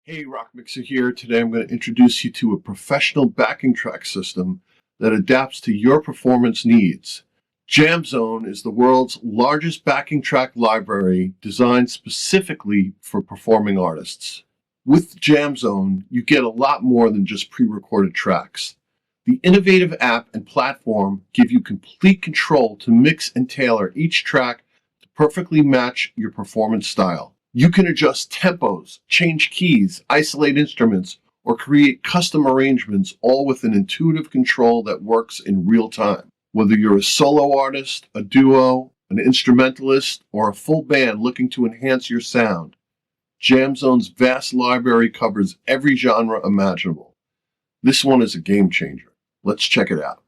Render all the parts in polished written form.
Hey, Rock Mixer here. Today I'm going to introduce you to a professional backing track system that adapts to your performance needs. Jamzone is the world's largest backing track library designed specifically for performing artists. With Jamzone, you get a lot more than just pre-recorded tracks. The innovative app and platform give you complete control to mix and tailor each track to perfectly match your performance style. You can adjust tempos, change keys, isolate instruments, or create custom arrangements, all with an intuitive control that works in real time. Whether you're a solo artist, a duo, an instrumentalist, or a full band looking to enhance your sound, Jamzone's vast library covers every genre imaginable. This one is a game changer. Let's check it out.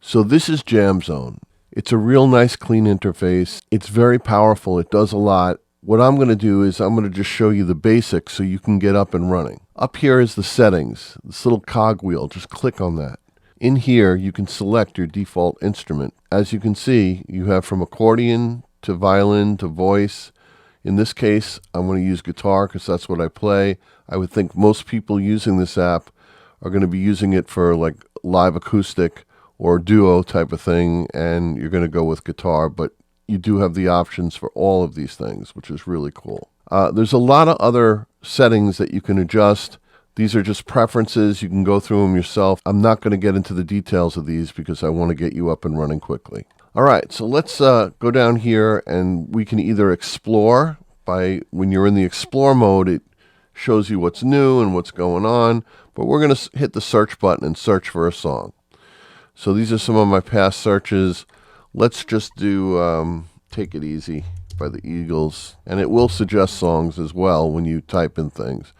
So this is Jamzone. It's a real nice clean interface. It's very powerful. It does a lot. What I'm going to do is I'm going to just show you the basics so you can get up and running. Up here is the settings, this little cog wheel. Just click on that. In here, you can select your default instrument. As you can see, you have from accordion to violin to voice. In this case, I'm going to use guitar because that's what I play. I would think most people using this app are going to be using it for like live acoustic or duo type of thing, and you're going to go with guitar, but you do have the options for all of these things, which is really cool. There's a lot of other settings that you can adjust. These are just preferences. You can go through them yourself. I'm not going to get into the details of these because I want to get you up and running quickly. All right, so let's go down here, and we can either explore. When you're in the explore mode, it shows you what's new and what's going on, but we're going to hit the search button and search for a song. So these are some of my past searches. Let's just do Take It Easy by the Eagles, and it will suggest songs as well when you type in things.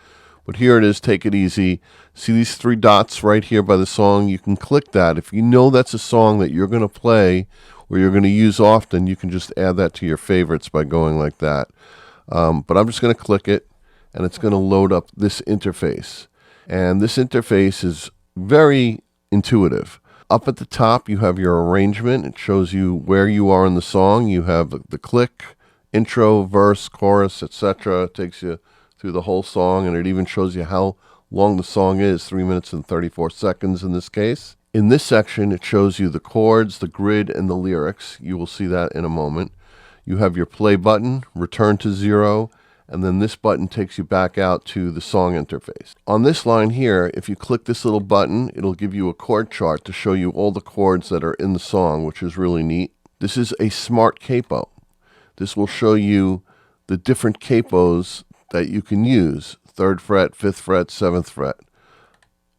But here it is, Take It Easy. See these three dots right here by the song? You can click that. If you know that's a song that you're going to play or you're going to use often, you can just add that to your favorites by going like that. But I'm just going to click it, and it's going to load up this interface. And this interface is very intuitive. Up at the top, you have your arrangement. It shows you where you are in the song. You have the click, intro, verse, chorus, etc. It takes you through the whole song, and it even shows you how long the song is, 3 minutes and 34 seconds in this case. In this section, it shows you the chords, the grid, and the lyrics. You will see that in a moment. You have your play button, return to 0, and then this button takes you back out to the song interface. On this line here, if you click this little button, it'll give you a chord chart to show you all the chords that are in the song, which is really neat. This is a smart capo. This will show you the different capos that you can use, 3rd fret, 5th fret, 7th fret.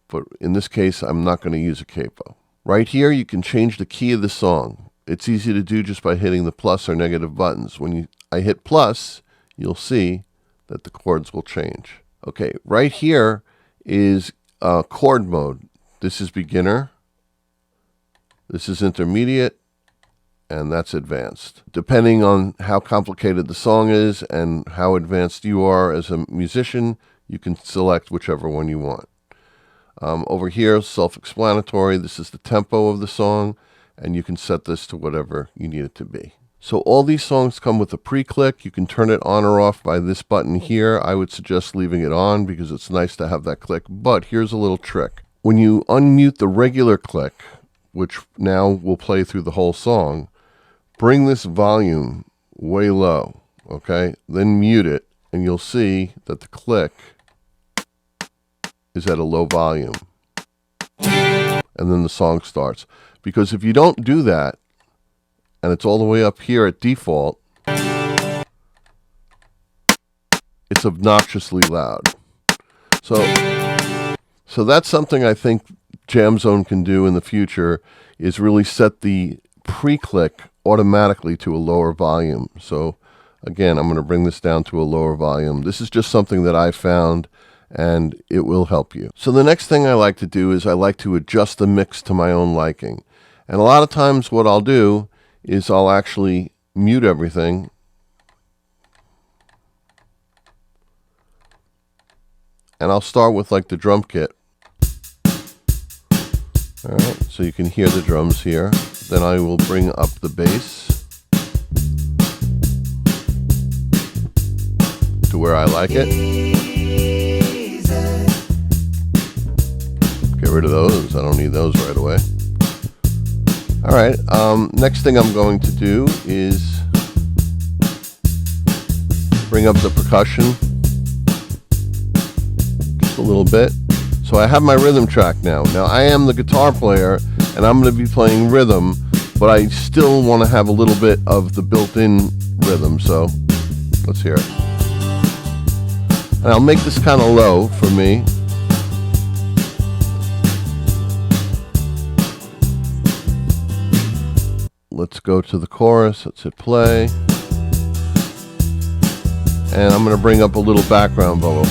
But in this case, I'm not going to use a capo. Right here, you can change the key of the song. It's easy to do just by hitting the plus or negative buttons. When I hit plus, you'll see that the chords will change. Okay, right here is chord mode. This is beginner, this is intermediate, and that's advanced. Depending on how complicated the song is and how advanced you are as a musician, you can select whichever one you want. Over here, self-explanatory, this is the tempo of the song, and you can set this to whatever you need it to be. So all these songs come with a pre-click. You can turn it on or off by this button here. I would suggest leaving it on because it's nice to have that click. But here's a little trick. When you unmute the regular click, which now will play through the whole song, bring this volume way low, okay? Then mute it, and you'll see that the click is at a low volume. And then the song starts. Because if you don't do that, and it's all the way up here at default, it's obnoxiously loud. So that's something I think Jamzone can do in the future, is really set the pre-click automatically to a lower volume. So again, I'm going to bring this down to a lower volume. This is just something that I found, and it will help you. So the next thing I like to do is I like to adjust the mix to my own liking. And a lot of times what I'll do is I'll actually mute everything and I'll start with like the drum kit. All right, so you can hear the drums here. Then I will bring up the bass to where I like it. rid of those. I don't need those right away. All right, next thing I'm going to do is bring up the percussion just a little bit. So I have my rhythm track now. Now I am the guitar player and I'm going to be playing rhythm, but I still want to have a little bit of the built-in rhythm, so let's hear it. And I'll make this kind of low for me. Let's go to the chorus. Let's hit play. And I'm going to bring up a little background vocal.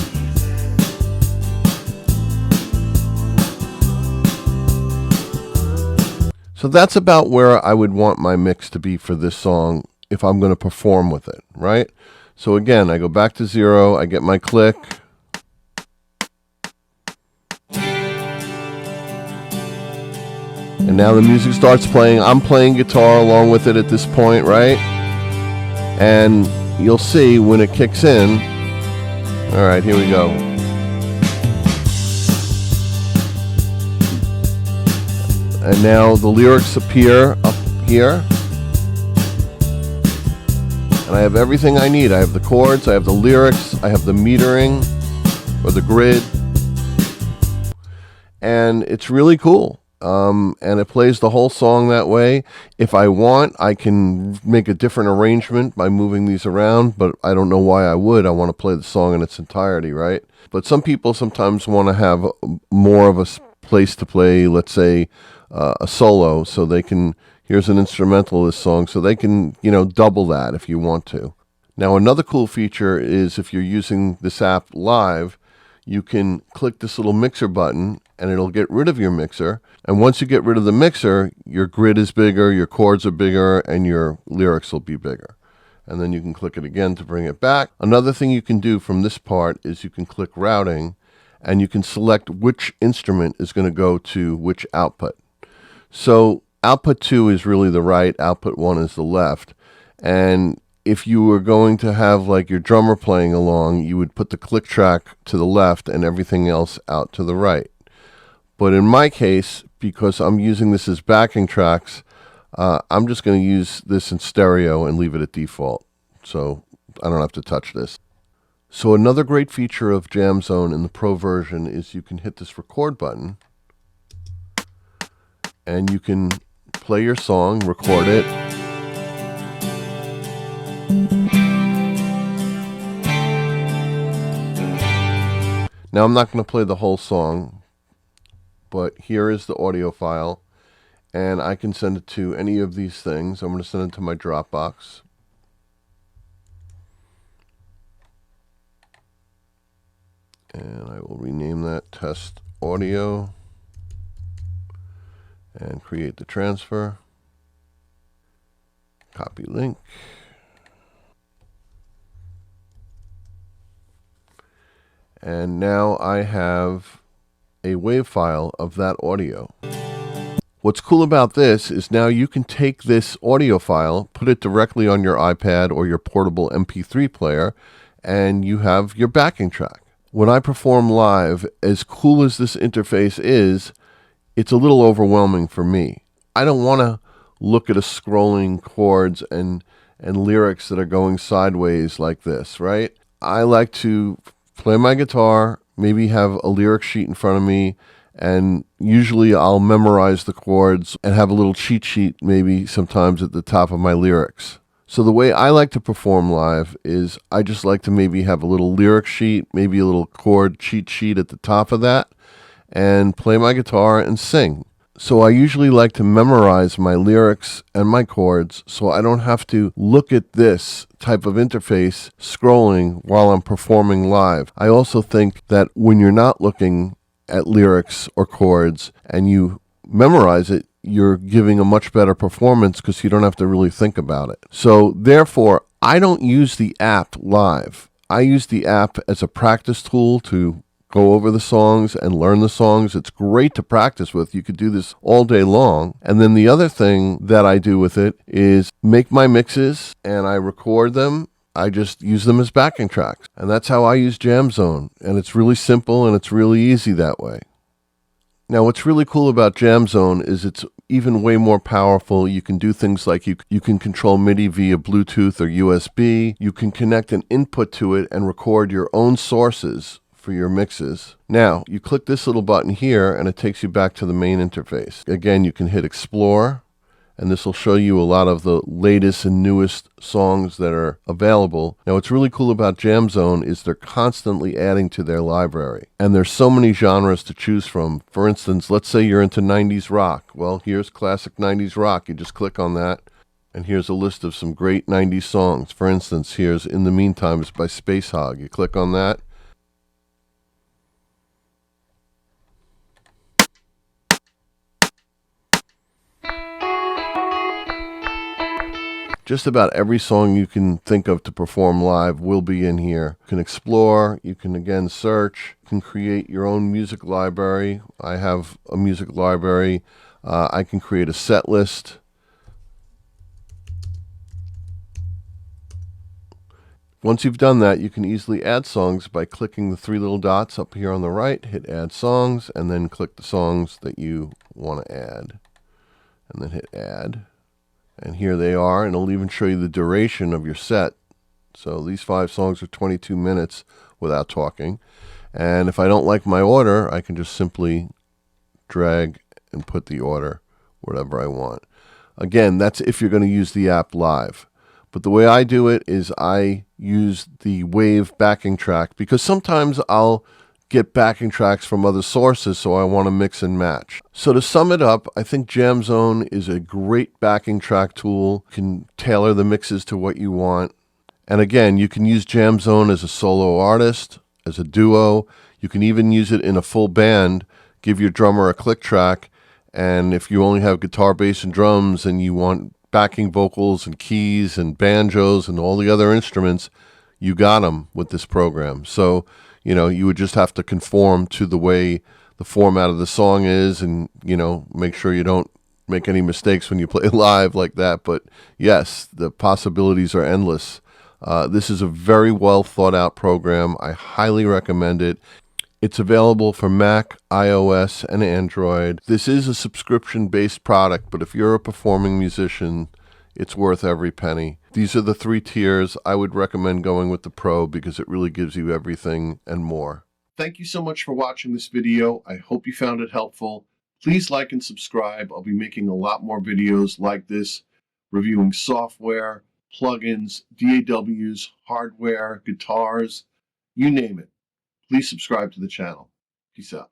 So that's about where I would want my mix to be for this song if I'm going to perform with it, right? So again, I go back to 0, I get my click. And now the music starts playing. I'm playing guitar along with it at this point, right? And you'll see when it kicks in. All right, here we go. And now the lyrics appear up here. And I have everything I need. I have the chords, I have the lyrics, I have the metering or the grid. And it's really cool. And it plays the whole song that way. If I want, I can make a different arrangement by moving these around, but I don't know why I would. I want to play the song in its entirety, right? But some people sometimes want to have more of a place to play, let's say, a solo, so they can, here's an instrumental of this song, so they can, double that if you want to. Now, another cool feature is if you're using this app live, you can click this little mixer button and it'll get rid of your mixer. And once you get rid of the mixer, your grid is bigger, your chords are bigger, and your lyrics will be bigger. And then you can click it again to bring it back. Another thing you can do from this part is you can click routing and you can select which instrument is going to go to which output. So output 2 is really the right, output 1 is the left. And if you were going to have like your drummer playing along, you would put the click track to the left and everything else out to the right. But in my case, because I'm using this as backing tracks, I'm just going to use this in stereo and leave it at default. So I don't have to touch this. So another great feature of Jamzone in the Pro version is you can hit this record button and you can play your song, record it. Now I'm not going to play the whole song, but here is the audio file, and I can send it to any of these things. I'm going to send it to my Dropbox. And I will rename that test audio and create the transfer. Copy link. And now I have a WAV file of that audio. What's cool about this is now you can take this audio file, put it directly on your iPad or your portable MP3 player, and you have your backing track. When I perform live, as cool as this interface is, it's a little overwhelming for me. I don't want to look at a scrolling chords and lyrics that are going sideways like this, right? I like to play my guitar, maybe have a lyric sheet in front of me, and usually I'll memorize the chords and have a little cheat sheet maybe sometimes at the top of my lyrics. So the way I like to perform live is I just like to maybe have a little lyric sheet, maybe a little chord cheat sheet at the top of that, and play my guitar and sing. So I usually like to memorize my lyrics and my chords so I don't have to look at this type of interface scrolling while I'm performing live. I also think that when you're not looking at lyrics or chords and you memorize it, you're giving a much better performance because you don't have to really think about it. So therefore, I don't use the app live. I use the app as a practice tool to go over the songs and learn the songs. It's great to practice with. You could do this all day long. And then the other thing that I do with it is make my mixes and I record them. I just use them as backing tracks. And that's how I use Jamzone. And it's really simple and it's really easy that way. Now, what's really cool about Jamzone is it's even way more powerful. You can do things like you can control MIDI via Bluetooth or USB. You can connect an input to it and record your own sources for your mixes. Now, you click this little button here and it takes you back to the main interface. Again, you can hit Explore, and this will show you a lot of the latest and newest songs that are available. Now, what's really cool about Jamzone is they're constantly adding to their library, and there's so many genres to choose from. For instance, let's say you're into 90s rock. Well, here's classic 90s rock. You just click on that, and here's a list of some great 90s songs. For instance, here's In the Meantime, it's by Space Hog. You click on that, just about every song you can think of to perform live will be in here. You can explore, you can again search, you can create your own music library. I have a music library. I can create a set list. Once you've done that, you can easily add songs by clicking the three little dots up here on the right, hit Add Songs, and then click the songs that you want to add, and then hit Add. And here they are, and it'll even show you the duration of your set. So these 5 songs are 22 minutes without talking. And if I don't like my order, I can just simply drag and put the order wherever I want. Again, that's if you're going to use the app live. But the way I do it is I use the Wave backing track, because sometimes I'll get backing tracks from other sources, so I want to mix and match. So to sum it up, I think Jamzone is a great backing track tool. You can tailor the mixes to what you want. And again, you can use Jamzone as a solo artist, as a duo. You can even use it in a full band. Give your drummer a click track, and if you only have guitar, bass, and drums, and you want backing vocals and keys and banjos and all the other instruments, you got them with this program. So you would just have to conform to the way the format of the song is, and, make sure you don't make any mistakes when you play live like that. But yes, the possibilities are endless. This is a very well thought out program. I highly recommend it. It's available for Mac, iOS, and Android. This is a subscription-based product, but if you're a performing musician, it's worth every penny. These are the 3 tiers. I would recommend going with the Pro because it really gives you everything and more. Thank you so much for watching this video. I hope you found it helpful. Please like and subscribe. I'll be making a lot more videos like this, reviewing software, plugins, DAWs, hardware, guitars, you name it. Please subscribe to the channel. Peace out.